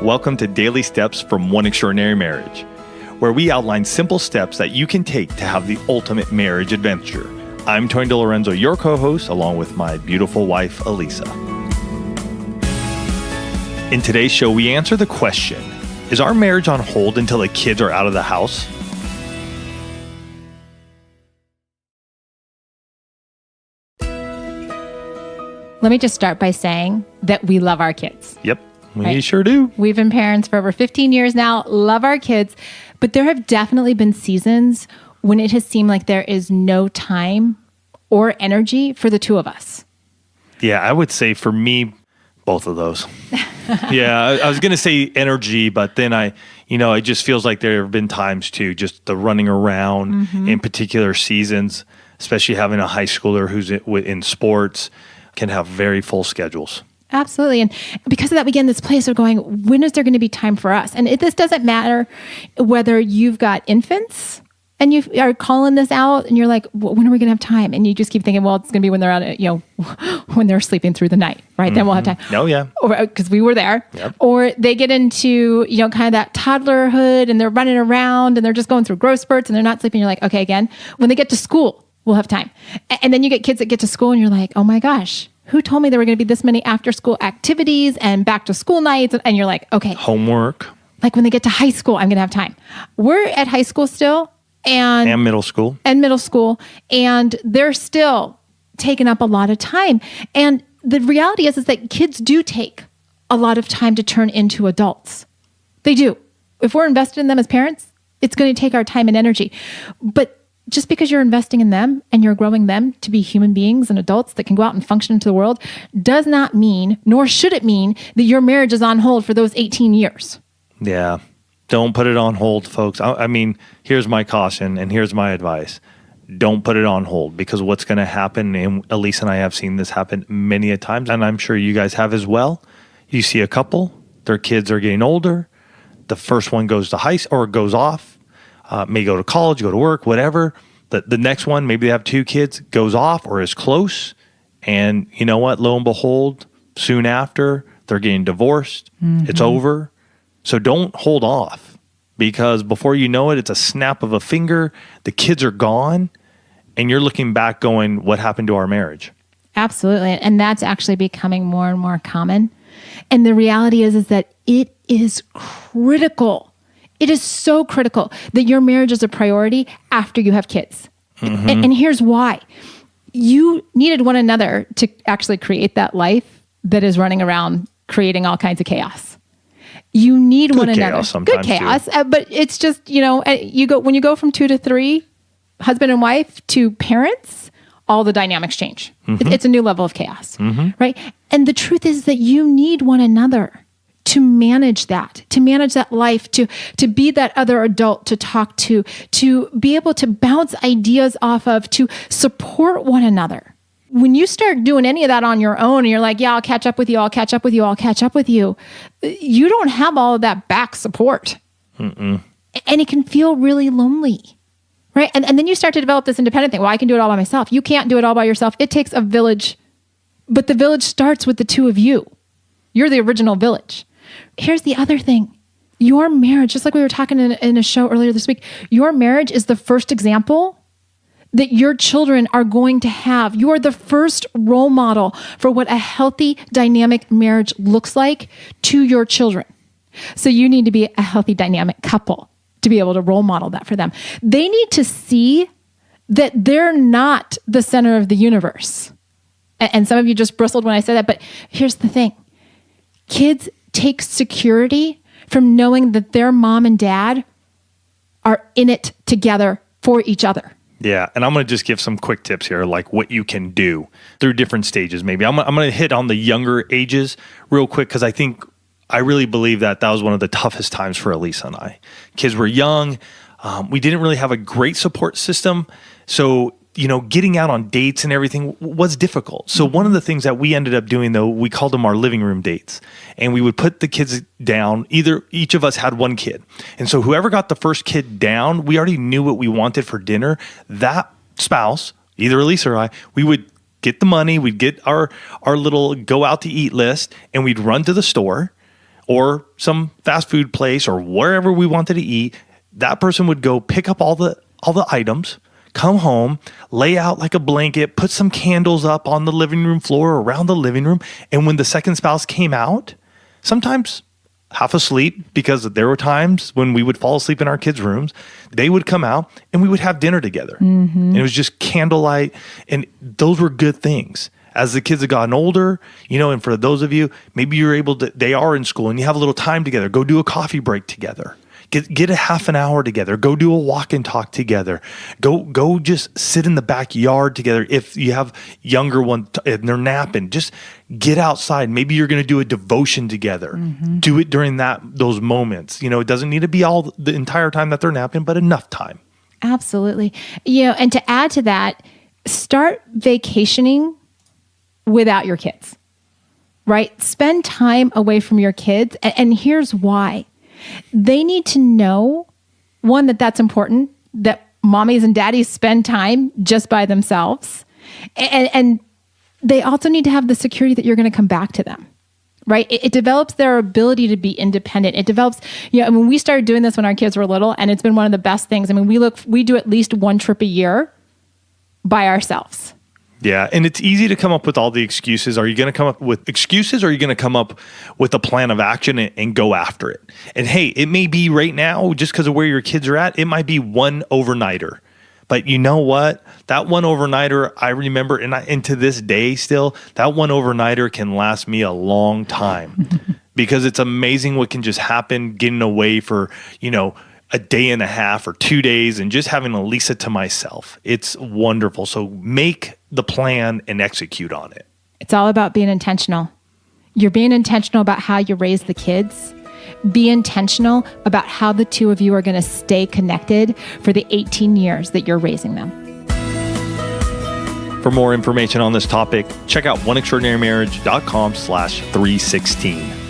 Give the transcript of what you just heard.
Welcome to Daily Steps from One Extraordinary Marriage, where we outline simple steps that you can take to have the ultimate marriage adventure. I'm Tony DeLorenzo, your co-host, along with my beautiful wife, Elisa. In today's show, we answer the question, is our marriage on hold until the kids are out of the house? Let me just start by saying that we love our kids. Yep, we sure do. We've been parents for over 15 years now, love our kids, but there have definitely been seasons when it has seemed like there is no time or energy for the two of us. Yeah, I would say for me, both of those. Yeah, I was going to say energy, but then it just feels like there have been times too, just the running around in particular seasons, especially having a high schooler who's in sports, can have very full schedules. Absolutely. And because of that, we get in this place of going, when is there going to be time for us? And this doesn't matter whether you've got infants and you are calling this out and you're like, when are we going to have time? And you just keep thinking, well, it's going to be when they're out, when they're sleeping through the night, right? Then we'll have time. Oh, yeah. Because we were there. Yep. Or they get into, kind of that toddlerhood and they're running around and they're just going through growth spurts and they're not sleeping. You're like, okay, again, when they get to school, we'll have time. And then you get kids that get to school and you're like, oh my gosh, who told me there were going to be this many after school activities and back to school nights? And you're like, okay. Homework. Like when they get to high school, I'm going to have time. We're at high school still. And middle school. And middle school. And they're still taking up a lot of time. And the reality is that kids do take a lot of time to turn into adults. They do. If we're invested in them as parents, it's going to take our time and energy. But just because you're investing in them and you're growing them to be human beings and adults that can go out and function into the world does not mean, nor should it mean, that your marriage is on hold for those 18 years. Yeah. Don't put it on hold, folks. I mean, here's my caution and here's my advice. Don't put it on hold, because what's going to happen, and Elise and I have seen this happen many a times, and I'm sure you guys have as well. You see a couple, their kids are getting older. The first one goes to high school or goes off. May go to college, go to work, whatever. The next one, maybe they have two kids, goes off or is close. And you know what? Lo and behold, soon after, they're getting divorced. It's over. So don't hold off, because before you know it, it's a snap of a finger. The kids are gone. And you're looking back going, what happened to our marriage? Absolutely. And that's actually becoming more and more common. And the reality is that it is critical. It is so critical that your marriage is a priority after you have kids. And here's why. You needed one another to actually create that life that is running around creating all kinds of chaos. You need one another. Good chaos. But it's just, when you go from 2 to 3, husband and wife, to parents, all the dynamics change. It's a new level of chaos, right? And the truth is that you need one another to manage that life, to be that other adult to talk to be able to bounce ideas off of, to support one another. When you start doing any of that on your own and you're like, yeah, I'll catch up with you, you don't have all of that back support. And it can feel really lonely, right? And then you start to develop this independent thing. Well, I can do it all by myself. You can't do it all by yourself. It takes a village, but the village starts with the two of you. You're the original village. Here's the other thing. Your marriage, just like we were talking in a show earlier this week, your marriage is the first example that your children are going to have. You are the first role model for what a healthy, dynamic marriage looks like to your children. So you need to be a healthy, dynamic couple to be able to role model that for them. They need to see that they're not the center of the universe. And some of you just bristled when I said that, but here's the thing. Kids take security from knowing that their mom and dad are in it together for each other. Yeah, and I'm going to just give some quick tips here, like what you can do through different stages. Maybe I'm going to hit on the younger ages real quick, because I really believe that was one of the toughest times for Elisa and I. Kids were young. We didn't really have a great support system. So, getting out on dates and everything was difficult. So one of the things that we ended up doing, though, we called them our living room dates. And we would put the kids down. Each of us had one kid. And so whoever got the first kid down, we already knew what we wanted for dinner. That spouse, either Elisa or I, we would get the money, we'd get our little go out to eat list, and we'd run to the store. or some fast food place or wherever we wanted to eat, that person would go pick up all the items, come home, lay out like a blanket, put some candles up on the living room floor or around the living room. And when the second spouse came out, sometimes half asleep, because there were times when we would fall asleep in our kids' rooms, they would come out and we would have dinner together. And it was just candlelight. And those were good things. As the kids have gotten older, and for those of you, maybe you're able to, they are in school and you have a little time together, go do a coffee break together. Get a half an hour together. Go do a walk and talk together. Go just sit in the backyard together. If you have younger ones and they're napping, just get outside. Maybe you're going to do a devotion together. Do it during those moments. It doesn't need to be all the entire time that they're napping, but enough time. Absolutely. And to add to that, start vacationing without your kids, right? Spend time away from your kids. And here's why. They need to know, one, that's important, that mommies and daddies spend time just by themselves. And they also need to have the security that you're going to come back to them, right? It develops their ability to be independent. It develops, we started doing this when our kids were little, and it's been one of the best things. We do at least one trip a year by ourselves. Yeah, and it's easy to come up with all the excuses. Are you going to come up with excuses, or are you going to come up with a plan of action and go after it? And hey, it may be right now, just because of where your kids are at, it might be one overnighter. But you know what? That one overnighter, I remember, and to this day still, that one overnighter can last me a long time because it's amazing what can just happen getting away for, a day and a half or 2 days and just having Elisa to myself. It's wonderful. So make the plan and execute on it. It's all about being intentional. You're being intentional about how you raise the kids. Be intentional about how the two of you are going to stay connected for the 18 years that you're raising them. For more information on this topic, check out oneextraordinarymarriage.com/316.